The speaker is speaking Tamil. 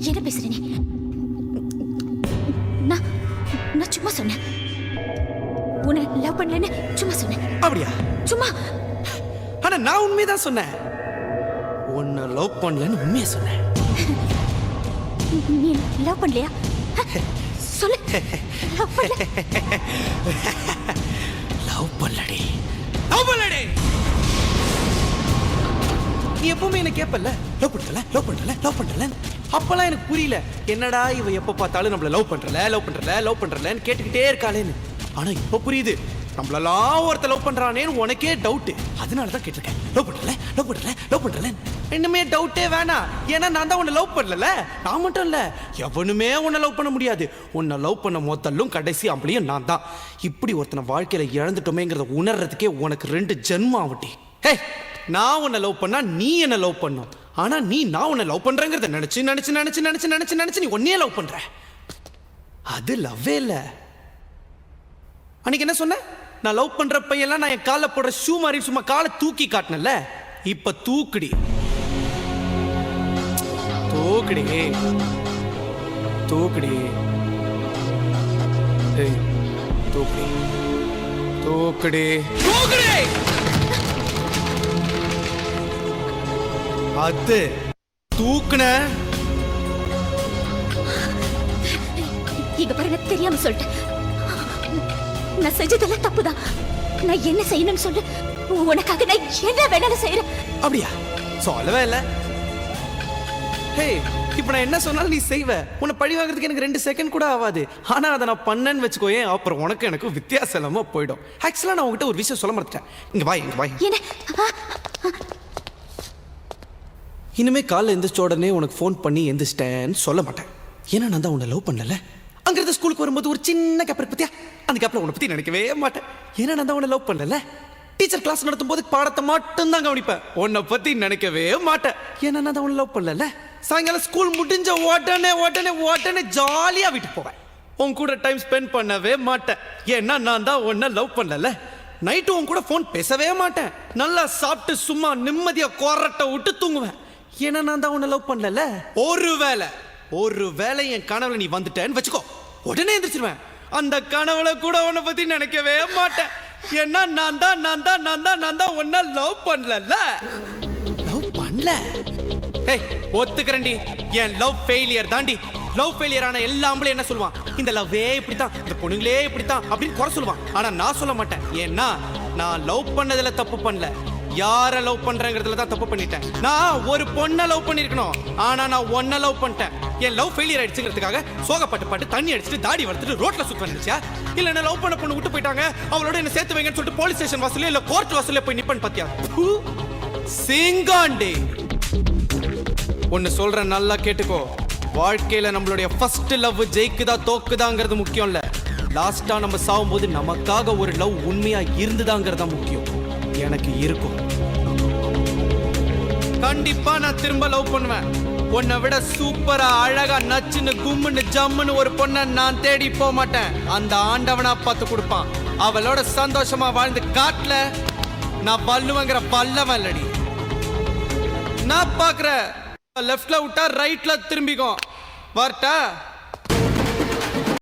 என்ன பேசுற நீ? நான் சும்மா சொன்னேன். உன்னை லவ் பண்ணலன்னு சும்மா சொன்னேன். அப்படியா? சும்மா. ஆனா நான் உண்மைதான் சொன்னேன். உன்னை லவ் பண்ணலன்னு உண்மையா சொன்னேன். நீ லவ் பண்ணலையா? சொல்லு. லவ் பண்ணல. லவ் பண்ணலடி. லவ் பண்ணலடி. நீ எப்பவுமே என்ன கேப்பல்ல, லவ் பண்றல லவ் பண்றல லவ் பண்றல. அப்பெல்லாம் எனக்கு புரியல, என்னடா இவ எப்ப பார்த்தாலும் நம்மள லவ் பண்றல லவ் பண்றல லவ் பண்றலன்னு கேட்டுக்கிட்டே இருக்காளேன்னு. ஆனா இப்ப புரியுது, நம்மளெல்லாம் ஒருத்த லவ் பண்றானேன்னு உனக்கே டவுட். அதனால தான் கேட்டிருக்கேன், லவ் பண்றல லவ் பண்றல லவ் பண்றல. இன்னுமே டவுட்டே வேணாம், ஏன்னா நான் தான் உன்னை லவ் பண்ணல. நான் மட்டும் இல்ல, எவனுமே உன்னை லவ் பண்ண முடியாது. உன்னை லவ் பண்ண மொத்தலும் கடைசி ஆம்பளையும் நான் தான். இப்படி ஒருத்தனை வாழ்க்கையில இழந்துட்டோமேங்கிறத உணர்றதுக்கே உனக்கு 2 ஜென்மம் ஆகட்டி. ஹே, நான் உன்னை லவ் பண்ணா நீ என்ன லவ் பண்ணும். ஆனா நீ நான் உன்னை லவ் பண்றேங்கிறத நினைச்சு நினைச்சு நினைச்சு நினைச்சு நினைச்சு நினைச்சு நீ உன்னையே லவ் பண்ற. அது லவ்வே இல்ல. அன்னைக்கு என்ன சொன்ன? நான் லவ் பண்ற பையெல்லாம் நான் என் காலை போடுற ஷூ மாதிரி சும்மா காலை தூக்கி காட்டினல. இப்ப தூக்குடி தூக்குடி தூக்குடி. ஏய், தூக்குடி தூக்குடி தூக்குடி. அது தூக்குன. இங்க பாருங்க, தெரியாம சொல்லிட்டேன். நான் செஞ்சதெல்லாம் தப்புதான். நான் என்ன செய்யணும்னு சொல்லு, உனக்காக நான் என்ன வேணாலும் செய்யறேன். அப்படியா? சொல்லவே இல்ல. ஹே, இப்ப நான் என்ன சொன்னாலும் நீ செய்வ. உன்னை பழி வாங்குறதுக்கு எனக்கு 2 செகண்ட் கூட ஆகாது. ஆனா அதை நான் பண்ணேன்னு வச்சுக்கோயே, அப்புறம் உனக்கு எனக்கு வித்தியாசம் இல்லாம போயிடும். ஆக்சுவலா நான் உங்ககிட்ட ஒரு விஷயம் சொல்ல மறந்துட்டேன். இங்க வா, இங்க வா. என்ன? இனிமே காலைல எந்திரிச்ச உடனே உனக்கு ஃபோன் பண்ணி எந்திரிச்சிட்டேன்னு சொல்ல மாட்டேன். ஏன்னா நான் தான் உன்னை லவ் பண்ணல. அங்கிருந்து ஸ்கூலுக்கு வரும்போது ஒரு சின்ன கேப்பர் பத்தியா, அந்த கேப்ல உன்னை பத்தி நினைக்கவே மாட்டேன். ஏன்னா நான் தான் உன்னை லவ் பண்ணல. டீச்சர் கிளாஸ் நடத்தும் போது பாடத்தை மட்டும் தான் கவனிப்பேன், உன்னை பத்தி நினைக்கவே மாட்டேன். ஏன்னா நான் தான் உன்னை லவ் பண்ணல. சாயங்காலம் ஸ்கூல் முடிஞ்ச உடனே உடனே உடனே ஜாலியா வீட்டுக்கு போவேன். உன் கூட டைம் ஸ்பெண்ட் பண்ணவே மாட்டேன். ஏன்னா நான் தான் உன்னை லவ் பண்ணல. நைட்டு உன் கூட ஃபோன் பேசவே மாட்டேன். நல்லா சாப்பிட்டு சும்மா நிம்மதியா கொரட்டை விட்டு தூங்குவேன். ஏன்னா நான் தான் உன்னை லவ் பண்ணல. ஒருவேளை என் கனவுல நீ வந்துட்டேன்னு வச்சுக்கோ, உடனே எந்திரிச்சிருவேன். அந்த கனவுல கூட உன்னை பத்தி நினைக்கவே மாட்டேன். ஏன்னா நான் தான் உன்னை லவ் பண்ணல. லவ் பண்ணல. ஏய், ஒத்துக்கிறேன்டி, என் லவ் ஃபெயிலியர் தாண்டி. லவ் ஃபெயிலியர் ஆன எல்லா ஆம்பளையும் என்ன சொல்லுவான்? இந்த லவ்வே இப்படித்தான், இந்த பொண்ணுங்களே இப்படித்தான் அப்படின்னு குறை சொல்லுவான். ஆனா நான் சொல்ல மாட்டேன். ஏன்னா நான் லவ் பண்ணதுல தப்பு பண்ணல, யார லவ் பண்றேங்கிறதுல தான் தப்பு பண்ணிட்டேன். நான் ஒரு பொண்ணை லவ் பண்ணிருக்கணும், ஆனா நான் ஒன்ன லவ் பண்ணிட்டேன். என் லவ் ஃபெயிலியர் ஆயிடுச்சுங்கிறதுக்காக சோகப்பட்டு பாட்டு தண்ணி அடிச்சுட்டு தாடி வளர்த்துட்டு ரோட்ல சுத்த வந்துச்சா? இல்ல என்ன லவ் பண்ண பொண்ணு விட்டு போயிட்டாங்க, அவளோட என்ன சேர்த்து வைங்கன்னு சொல்லிட்டு போலீஸ் ஸ்டேஷன் வாசல்ல இல்ல கோர்ட் வாசல்ல போய் நிப்பன் பாத்தியா? சிங்காண்டி, ஒன்னு சொல்றேன், நல்லா கேட்டுக்கோ. வாழ்க்கையில நம்மளுடைய ஃபர்ஸ்ட் லவ் ஜெயிக்குதா தோக்குதாங்கிறது முக்கியம் இல்ல. லாஸ்டா நம்ம சாவும்போது நமக்காக ஒரு லவ் உண்மையா இருந்துதாங்கிறதா முக்கியம். எனக்கு இருக்கும். கண்டிப்பா நான் திரும்ப லவ் பண்ணுவேன். உன்னை விட சூப்பரா அழகா நச்சுன்னு கும்முன்னு ஜம்முன்னு ஒரு பொண்ணை நான் தேடி போக மாட்டேன். அந்த ஆண்டவனா பார்த்து கொடுப்பான். அவளோட சந்தோஷமா வாழ்ந்து காட்டல நான் பல்லுவங்கிற பல்லவன் இல்லடி. நான் பாக்குற லெஃப்ட்ல விட்டா ரைட்ல திரும்பிக்கும். வரட்டா?